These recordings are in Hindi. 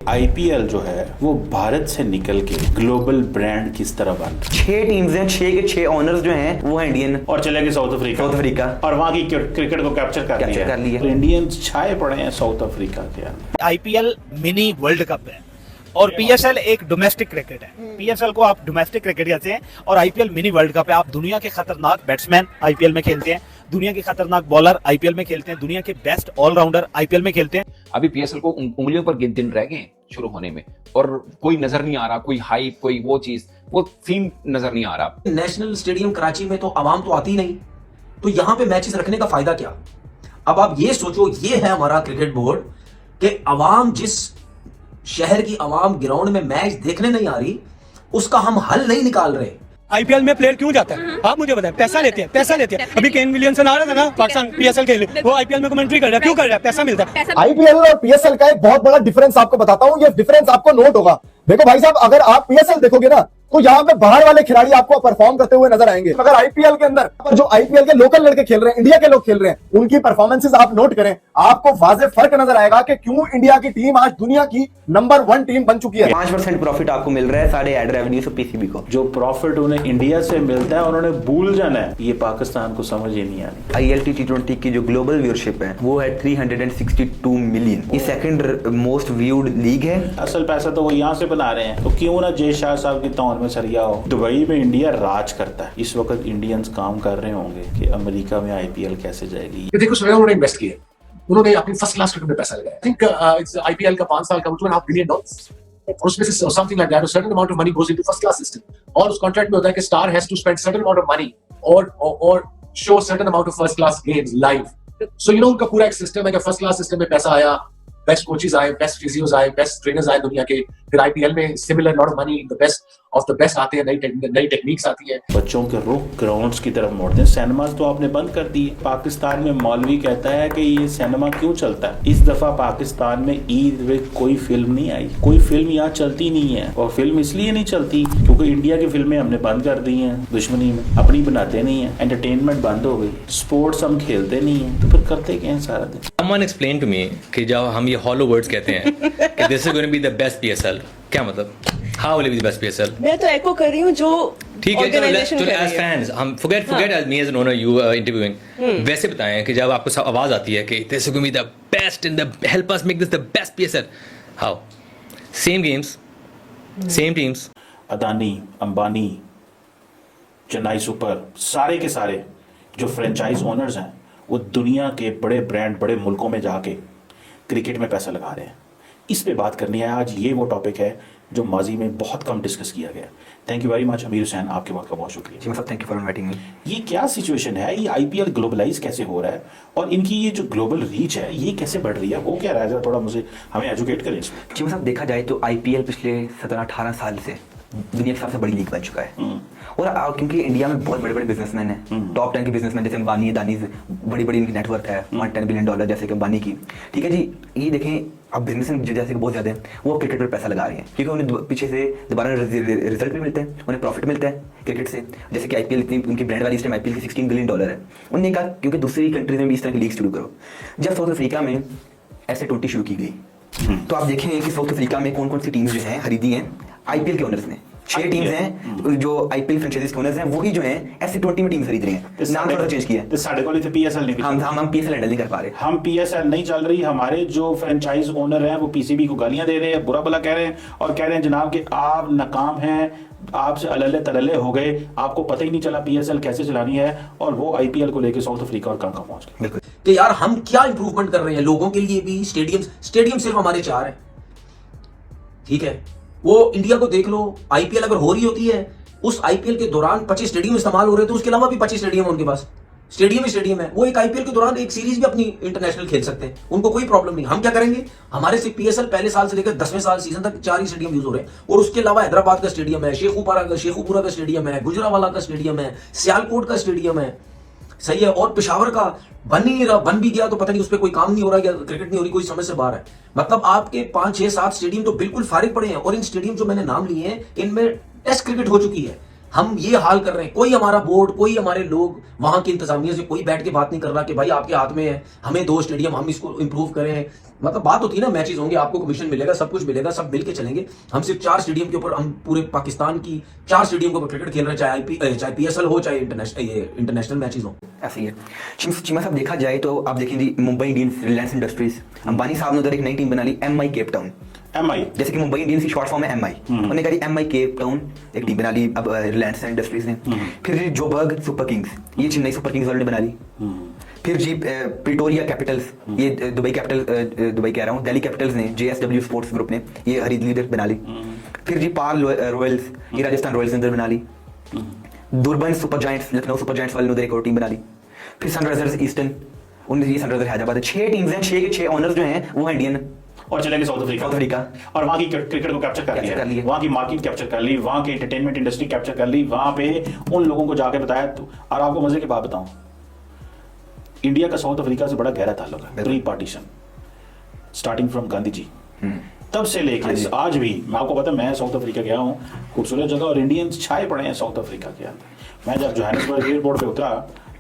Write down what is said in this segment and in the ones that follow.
आईपीएल जो है वो भारत से निकल के ग्लोबल ब्रांड किस तरह बन, 6 टीम्स हैं, 6 के 6 ऑनर्स जो हैं वो है इंडियन और चले गए साउथ अफ्रीका और वहां की क्रिकेट को कैप्चर कर लिया। इंडियंस छाए पड़े हैं साउथ अफ्रीका के। आईपीएल मिनी वर्ल्ड कप है और पीएसएल एक डोमेस्टिक क्रिकेट है। पीएसएल को आप डोमेस्टिक क्रिकेट कहते हैं और आईपीएल मिनी वर्ल्ड कप है। आप दुनिया के खतरनाक बैट्समैन आईपीएल में खेलते हैं, दुनिया के खतरनाक बॉलर आईपीएल में खेलते हैं, दुनिया के बेस्ट ऑलराउंडर आईपीएल में खेलते हैं। अभी पीएसएल को उंगलियों पर दिन रह गए शुरू होने में और कोई नजर नहीं आ रहा, कोई हाइप, कोई वो चीज, वो थीम नजर नहीं आ रहा। नेशनल स्टेडियम कराची में तो आवाम तो आती नहीं, तो यहाँ पे मैचेस रखने का फायदा क्या? अब आप ये सोचो, ये है हमारा क्रिकेट बोर्ड कि आवाम, जिस शहर की आवाम ग्राउंड में मैच देखने नहीं आ रही, उसका हम हल नहीं निकाल रहे। आईपीएल में प्लेयर क्यों जाता है आप मुझे बताएं? पैसा लेते हैं। अभी केन विलियमसन आ रहा था ना पाकिस्तान पीएसएल के लिए, वो आईपीएल में कमेंट्री कर रहा है, क्यों कर रहा है? पैसा मिलता है। आईपीएल और पीएसएल का एक बहुत बड़ा डिफरेंस आपको बताता हूँ, ये डिफरेंस आपको नोट होगा। देखो भाई साहब, अगर आप पीएसएल देखोगे ना तो यहाँ पे बाहर वाले खिलाड़ी आपको परफॉर्म करते हुए नजर आएंगे, मगर आईपीएल के अंदर जो आईपीएल के लोकल लड़के खेल रहे हैं, इंडिया के लोग खेल रहे हैं, उनकी परफॉर्मेंसेस आप नोट करें, आपको वाज़े फर्क नजर आएगा कि क्यों इंडिया की टीम आज दुनिया की नंबर 1 टीम बन चुकी है। 5% प्रॉफिट आपको मिल रहा है साढ़े एड रेवेन्यू से पीसीबी को। जो प्रॉफिट उन्हें इंडिया से मिलता है उन्होंने भूल जाना है, ये पाकिस्तान को समझ ही नहीं आनी। आईएलटी टी20 की जो ग्लोबल व्यूअरशिप है वो है 362 मिलियन। ये सेकंड मोस्ट व्यूड लीग है। असल पैसा तो वो यहाँ से बना रहे हैं, तो क्यों ना जय शाह साहब की तौर में सरिया हो। दुबई में इंडिया राज करता है, इस वक्त इंडियंस काम कर रहे होंगे कि अमेरिका में आईपीएल कैसे जाएगी। देखो सोया उन्होंने इन्वेस्ट किया, उन्होंने अपनी फर्स्ट क्लास क्रिकेट में पैसा लगाया। आई थिंक आईपीएल का 5 साल का $2.5 बिलियन, और उसमें से something like that, a certain amount of money goes into first class system, और उस कॉन्ट्रैक्ट में होता है कि star has to spend certain amount of money और show certain amount of first class games live. So you know उनका पूरा एक सिस्टम है कि फर्स्ट क्लास सिस्टम में पैसा आया, बेस्ट कोचेस आए, बेस्ट फिजियोस आए, बेस्ट ट्रेनर्स आए दुनिया के, फिर आईपीएल में similar lot of money, the best of the best आते हैं, नई टेक्निक्स आती है। बच्चों के रुख ग्राउंड्स की तरफ मोड़ते हैं। सिनेमाज तो आपने बंद कर दिए। पाकिस्तान में मौलवी कहता है कि ये सिनेमा क्यों चलता है। इस दफा पाकिस्तान में ईद में कोई फिल्म नहीं आई, कोई फिल्म यहाँ चलती नहीं है, और फिल्म इसलिए नहीं चलती क्योंकि इंडिया की फिल्में हमने बंद कर दी हैं दुश्मनी में, अपनी बनाते नहीं है, एंटरटेनमेंट बंद हो गई, स्पोर्ट्स हम खेलते नहीं है, तो फिर करते क्या है सारा दिन। Someone explain to me कि जब हम ये hollow words कहते हैं कि this is going to be the best PSL, क्या मतलब? How will it be the best PSL? मैं तो एको कर रही हूँ जो ठीक है, organization चलो कर as रही है। fans हम forget as me as an owner you interviewing, वैसे बताएं कि जब आपको आवाज आती है कि this is going to be the best and the help us make this the best PSL, how? Same games, same teams. Adani, Ambani, Chennai super, सारे के सारे जो फ्रेंचाइज ओनर्स हैं वो दुनिया के बड़े ब्रांड, बड़े मुल्कों में जाके क्रिकेट में पैसा लगा रहे हैं। इस पे बात करनी है आज। ये वो टॉपिक है जो माजी में बहुत कम डिस्कस किया गया। थैंक यू वेरी मच अमीर हुसैन, आपके वक्त का बहुत शुक्रिया। जी मतलब thank you for inviting me. ये क्या सिचुएशन है, ये आईपीएल ग्लोबलाइज कैसे हो रहा है और इनकी ये जो ग्लोबल रीच है ये कैसे बढ़ रही है, वो क्या रहा है, थोड़ा मुझे हमें एजुकेट करें इसमें। जी मतलब देखा जाए तो आईपीएल पिछले 17-18 साल से दुनिया की सबसे बड़ी लीग बन चुका है। और क्योंकि इंडिया में बहुत बड़े बड़े बिजनेसमैन हैं, टॉप 10 के बिजनेसमैन जैसे अंबानी, अदानी, बड़ी बड़ी इनकी नेटवर्क है, $10 बिलियन जैसे कि अंबानी की। ठीक है जी, ये देखें अब बिजनेसमैन जैसे कि बहुत ज्यादा है, वो क्रिकेट पर पैसा लगा रहे हैं क्योंकि उन्हें पीछे से दोबारा रिजल्ट भी मिलते हैं, उन्हें प्रॉफिट मिलता है क्रिकेट से। जैसे कि आईपीएल इतनी उनकी ब्रांड वाली, इस टाइम आईपीएल की $16 बिलियन है। उन्होंने कहा क्योंकि दूसरी कंट्रीज में भी इस तरह की लीग शुरू करो। जब साउथ अफ्रीका में S20 शुरू की गई तो आप देखेंगे कि साउथ अफ्रीका में कौन कौन सी टीम्स जो है खरीदी हैं आईपीएल के ओनर्स ने। 6 टीम्स हैं जो आईपीएल फ्रेंचाइजीज के ओनर्स हैं, वही जो हैं S20 में टीम खरीद रही हैं। नाम थोड़ा चेंज किया है। साढ़े को तो पीएसएल नहीं, हम पीएसएल हैंडल नहीं कर पा रहे। हम पीएसएल नहीं चल रही, हमारे जो फ्रेंचाइज ओनर हैं वो पीसीबी को गालियां दे रहे हैं, बुरा भला कह रहे हैं और कह रहे हैं जनाब कि आप नाकाम हैं, आपसे अल्ले तलल्ले हो गए, आपको पता ही नहीं चला पीएसएल कैसे चलानी है, और वो आईपीएल को लेकर साउथ अफ्रीका और कहां पहुंच गए। बिल्कुल कि यार हम क्या इंप्रूवमेंट कर रहे हैं लोगों के लिए भी। स्टेडियम सिर्फ हमारे 4 है, ठीक है। वो इंडिया को देख लो, आईपीएल अगर हो रही होती है, उस आईपीएल के दौरान 25 स्टेडियम इस्तेमाल हो रहे थे, उसके अलावा भी 25 स्टेडियम है उनके पास, स्टेडियम है। वो एक आईपीएल के दौरान एक सीरीज भी अपनी इंटरनेशनल खेल सकते हैं, उनको कोई प्रॉब्लम नहीं। हम क्या करेंगे, हमारे से पीएसएल पहले साल से लेकर 10वें साल सीजन तक 4 ही स्टेडियम यूज हो रहे हैं, और उसके अलावा हैदराबाद का स्टेडियम है, शेखुपुरा का स्टेडियम है, गुजरावाला का स्टेडियम है, सियालकोट का स्टेडियम है, सही है। और पेशावर का बन नहीं रहा, बन भी गया तो पता नहीं उस पर कोई काम नहीं हो रहा या क्रिकेट नहीं हो रही, कोई समझ से बाहर है। मतलब आपके 5, 6, 7 स्टेडियम तो बिल्कुल फारिग पड़े हैं, और इन स्टेडियम जो मैंने नाम लिए हैं इनमें टेस्ट क्रिकेट हो चुकी है। हम ये हाल कर रहे हैं, कोई हमारा बोर्ड, कोई हमारे लोग, वहां की इंतजामिया से कोई बैठ के बात नहीं कर रहा कि भाई आपके हाथ में है, हमें 2 स्टेडियम, हम इसको इंप्रूव करें। मतलब बात होती है ना, मैचेस होंगे, आपको कमीशन मिलेगा, सब कुछ मिलेगा, सब मिलके चलेंगे। हम सिर्फ 4 स्टेडियम के ऊपर, हम पूरे पाकिस्तान की 4 स्टेडियम के ऊपर क्रिकेट खेल रहे हैं, चाहे PSL हो, चाहे इंटरनेशनल मैचेस हो। ऐसे ही है। चीमा साहब, देखा जाए तो आप देखेंगे मुंबई इंडियंस, रिलायंस इंडस्ट्रीज, अंबानी साहब ने उधर एक नई टीम बना ली, MI केप टाउन। MI जैसे कि मुंबई इंडियंस की शॉर्ट फॉर्म है MI, उन्होंने कहा MI केप टाउन एक टीम बना ली अब रिलायंस इंडस्ट्रीज ने। फिर जोबर्ग सुपर किंग्स, ये चेन्नई सुपर किंग्स वालों ने बना ली। फिर जी प्रिटोरिया कैपिटल्स, ये दुबई कह रहा हूँ, दिल्ली कैपिटल्स ने, JSW स्पोर्ट्स ग्रुप ने ये खरीद ली, बना ली। फिर जी पाल रॉयल्स, ये राजस्थान रॉयल्स ने बना ली। Durban super giants, Lucknow super giants वाले ने उधर एक और टीम बना ली। फिर सनराइजर्स ईस्टर्न, उन्होंने ये सनराइजर्स हैदराबाद है। 6 टीम्स हैं, 6 के 6 ओनर्स जो हैं वो इंडियन और चलेंगे साउथ अफ्रीका और वहां की क्रिकेट को कैप्चर कर लिया, वहां की मार्केट कैप्चर कर ली, वहां की एंटरटेनमेंट इंडस्ट्री कैप्चर कर ली, वहां पे उन लोगों को जाके बताया। और आपको मजे की बात बताऊं, इंडिया का साउथ अफ्रीका से बड़ा गहरा ताल्लुक है, pre partition, starting from Gandhi ji, तब से लेके आज भी। मैं आपको पता है, मैं साउथ अफ्रीका गया हूँ, खूबसूरत जगह, और इंडियंस छाए पड़े हैं साउथ अफ्रीका के अंदर। मैं जब जोहानिसबर्ग एयरपोर्ट पे उतरा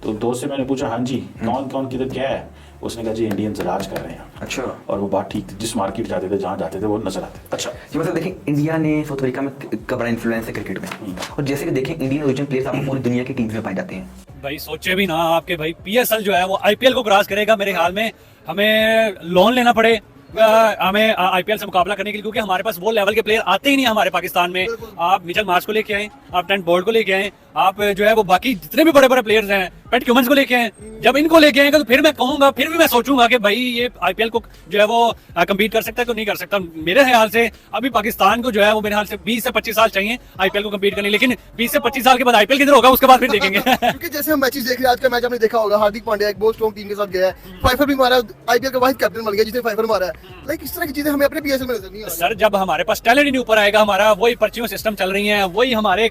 तो दोस्त से मैंने पूछा, हाँ जी कौन कौन किधर क्या है, उसने कहा जी इंडियंस राज कर रहे हैं। अच्छा। और वो बात ठीक थी, जिस मार्केट जाते थे, जहाँ जाते थे, वो नजर आते। अच्छा जी, मतलब देखें इंडिया ने साउथ अफ्रीका में का बड़ा इन्फ्लुएंस है क्रिकेट में, और जैसे कि देखें इंडियन ओरिजिन प्लेयर्स आपको पूरी दुनिया की टीम्स में पाए जाते हैं। भाई सोचे भी ना आपके भाई PSL जो है वो IPL को क्रॉस करेगा मेरे ख्याल में। हमें लोन लेना पड़े हमें IPL से मुकाबला करने के लिए, क्योंकि हमारे पास वो लेवल के प्लेयर आते ही नहीं हमारे पाकिस्तान में। आप मिचेल मार्श को लेके आए, आप ट्रेंट बोल्ट को लेके आए, आप जो है वो बाकी जितने भी बड़े बड़े प्लेयर्स हैं, पैट क्यूमन्स को लेके आए। जब इनको लेके आएंगे तो फिर मैं कहूंगा, फिर भी मैं सोचूंगा कि भाई ये IPL को जो है वो कम्पीट कर सकता है तो नहीं कर सकता। मेरे ख्याल से अभी पाकिस्तान को जो है वो मेरे ख्याल से 20 से 25 साल चाहिए IPL को कम्पीट करने, लेकिन 20 से 25 साल के बाद IPL किधर होगा उसके बाद फिर देखेंगे। क्योंकि जैसे हम मैचेस देख रहे हैं, आज का मैच आपने देखा होगा, हार्दिक पांड्या एक बहुत स्ट्रॉन्ग टीम के साथ गया है, फाइफर भी मारा, IPL का वाहिद कैप्टन बन गया जिसने फाइफर मारा है। लाइक इस तरह की चीजें हमें अपने PSL में नजर नहीं आ रही। सर जब हमारे पास टैलेंट ही नहीं ऊपर आएगा, हमारा वही पर्चियों सिस्टम चल रही है, वही हमारे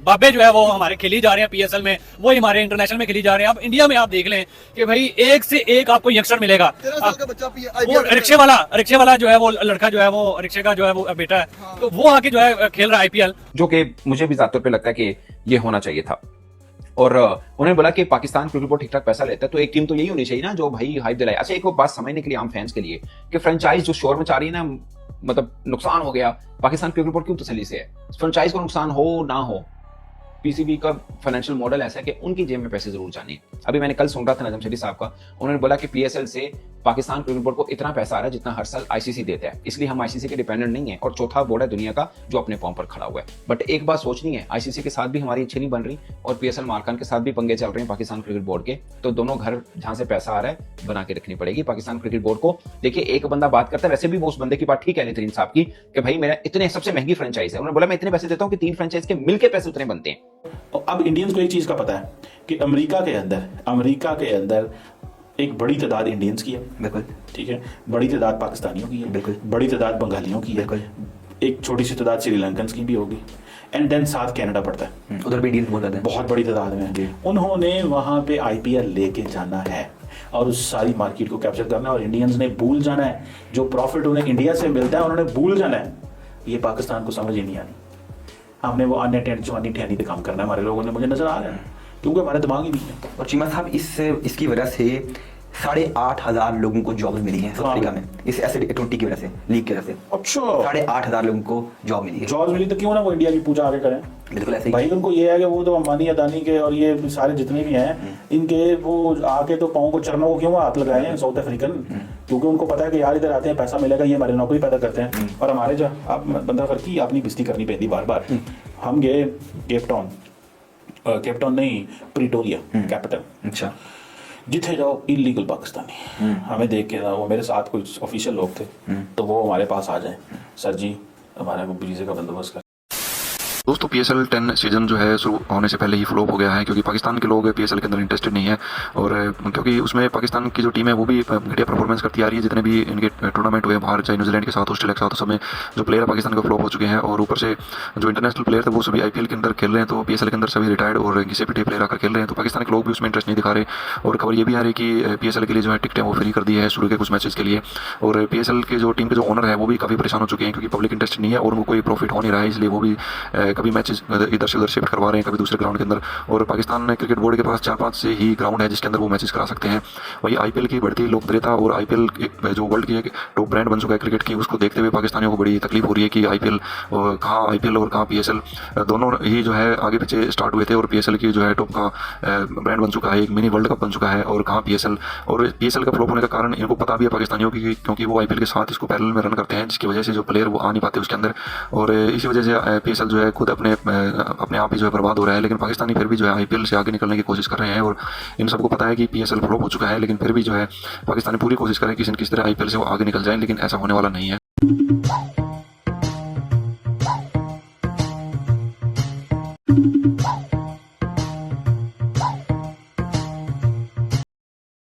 बाबे जो है वो हमारे खेली जा रहे हैं PSL में, वही हमारे इंटरनेशनल में खेली जा रहे हैं। अब इंडिया में आप देख लें कि भाई एक से एक आपको यंगस्टर मिलेगा। 13 साल का बच्चा वो रिक्शे वाला जो है वो लड़का जो है वो रिक्शे का जो है वो बेटा है, तो वो आके जो है खेल रहा है IPL, जो कि मुझे भी ज्यादा तौर पे लगता है कि ये होना चाहिए था। और उन्होंने बोला कि पाकिस्तान क्रिकेट बोर्ड ठीक ठाक पैसा लेता है, तो एक टीम तो यही होनी चाहिए ना जो भाई हाइप दिलाए। अच्छा, एक वो बात समझने के लिए आम फैंस के लिए कि फ्रेंचाइज जो शोर मचा रही है ना, मतलब नुकसान हो गया, पाकिस्तान क्रिकेट बोर्ड क्यों तसल्ली से है? फ्रेंचाइज को नुकसान हो ना हो, PCB का फाइनेंशियल मॉडल ऐसा है कि उनकी जेब में पैसे जरूर जाने। अभी मैंने कल सुन रहा था नजम शरीफ साहब का, उन्होंने बोला कि PSL से पाकिस्तान क्रिकेट बोर्ड को इतना पैसा आ रहा है जितना हर साल ICC देता है, इसलिए हम ICC के डिपेंडेंट नहीं है, और चौथा बोर्ड है दुनिया का जो अपने पांव पर खड़ा हुआ है। बट एक बात सोचनी है, ICC के साथ भी हमारी अच्छी नहीं बन रही, और PSL मार्कान के साथ भी पंगे चल रहे हैं पाकिस्तान क्रिकेट बोर्ड के, तो दोनों घर जहां से पैसा आ रहा है बना के रखनी पड़ेगी पाकिस्तान क्रिकेट बोर्ड को। देखिए एक बंदा बात करता है, वैसे भी वो उस बंदे की बात ठीक है नितिन साहब की, कि भाई मेरा इतने सबसे महंगी फ्रेंचाइज है, उन्होंने बोला मैं इतने पैसे देता हूँ कि 3 फ्रेंचाइज के मिलके पैसे उतने बनते हैं। अब इंडियंस को एक चीज का पता है कि अमेरिका के अंदर एक बड़ी तादाद इंडियंस की है, बिल्कुल ठीक है, बड़ी तादाद पाकिस्तानियों की है, बिल्कुल, बड़ी तादाद बंगालियों की है, बिल्कुल, एक छोटी सी तादाद श्रीलंकन्स की भी होगी, एंड देन साथ कनाडा पड़ता है, उधर भी इंडियंस बहुत ज्यादा है, बहुत बड़ी तादाद में। उन्होंने वहां पे IPL लेके जाना है और उस सारी मार्केट को कैप्चर करना है, और इंडियंस ने भूल जाना है जो प्रॉफिट उन्हें इंडिया से मिलता है, उन्होंने भूल जाना है। ये पाकिस्तान को समझ ही नहीं आनी। हमने वो अन्य जवानी ठहनी पे काम करना है हमारे लोगों ने, मुझे नजर आ रहा है, क्योंकि हमारे दिमाग ही नहीं है। और चीमा साहब इसकी वजह से 8,500 लोगों को जॉब मिली है साउथ अफ्रीका में, इस ऐसे 20 की वजह से, लीग की वजह से। अच्छा, 8,500 लोगों को जॉब मिली है। जॉब मिली तो क्यों ना वो इंडिया की पूजा आगे करें। बिल्कुल ऐसे ही भाई उनको ये है कि वो तो अंबानी अदानी के और ये सारे जितने भी हैं इनके, वो आके तो पाँव को चरणों को क्यों हाथ लगाए हैं साउथ अफ्रीकन, क्योंकि उनको पता है कि यार इधर आते हैं पैसा मिलेगा, ये हमारी नौकरी पैदा करते हैं, और हमारे जो आप बंदा करती अपनी बिस्ती करनी पैदी बार बार। हम गए केप टाउन नहीं, प्रिटोरिया कैपिटल। अच्छा, जिथे जाओ इलीगल पाकिस्तानी, हमें देख के ना, वो मेरे साथ कुछ ऑफिशियल लोग थे, तो वो हमारे पास आ जाए, सर जी हमारे को वीज़े का बंदोबस्त कर। दोस्तों PSL 10 सीजन जो है शुरू होने से पहले ही फ्लॉप हो गया है, क्योंकि पाकिस्तान के लोग PSL के अंदर इंटरेस्टेड नहीं है, और क्योंकि उसमें पाकिस्तान की जो टीम है वो भी घटिया परफॉर्मेंस करती आ रही है। जितने भी इनके टूर्नामेंट हुए बाहर, चाहे न्यूजीलैंड के साथ, ऑस्ट्रेलिया के साथ, उसमें जो प्लेयर पाकिस्तान के फ्लॉप हो चुके हैं, और ऊपर से जो इंटरनेशनल प्लेयर थे वो सभी IPL के अंदर खेल रहे हैं, तो PSL के अंदर सभी रिटायर्ड और किसी भी प्लेयर आकर खेल रहे हैं, तो पाकिस्तान के लोग भी उसमें इंटरेस्ट नहीं दिखा रहे। और खबर ये भी आ रही कि PSL के लिए जो है टिकटें वो फ्री कर दी है शुरू के कुछ मैचेस के लिए, और PSL के जो टीम के जो ओनर है वो भी काफ़ी परेशान हो चुके हैं, क्योंकि पब्लिक इंटरेस्ट नहीं है और वो कोई प्रॉफिट हो नहीं रहा है, इसलिए वो भी कभी मैचेस इधर से उधर शिफ्ट करवा रहे हैं, कभी दूसरे ग्राउंड के अंदर। और पाकिस्तान क्रिकेट बोर्ड के पास 4-5 से ही ग्राउंड है जिसके अंदर वो मैचेस करा सकते हैं। वही आईपीएल की बढ़ती लोकप्रियता और आईपीएल जो वर्ल्ड की एक टॉप ब्रांड बन चुका है क्रिकेट की, उसको देखते हुए पाकिस्तानियों को बड़ी तकलीफ हो रही है कि आईपीएल और कहाँ पीएसएल दोनों ही जो है आगे पीछे स्टार्ट हुए थे। और पीएसएल की जो है टॉप का ब्रांड बन चुका है, एक मिनी वर्ल्ड कप बन चुका है, और कहाँ पीएसएल। और पीएसएल का फ्लॉप होने का कारण इनको पता भी है पाकिस्तानियों की, क्योंकि वो आईपीएल के साथ इसको पैरेलल में रन करते हैं, जिसकी वजह से जो प्लेयर वो आ नहीं पाते उसके अंदर। और इसी वजह से पीएसएल जो है खुद अपने आप ही जो है बर्बाद हो रहा है। लेकिन पाकिस्तानी फिर भी जो है आईपीएल से आगे निकलने की कोशिश कर रहे हैं। और इन सबको पता है कि पीएसएल फ्लॉप हो चुका है, लेकिन फिर भी जो है पाकिस्तानी पूरी कोशिश करें कि किसी तरह आईपीएल से वो आगे निकल जाए, लेकिन ऐसा होने वाला नहीं है।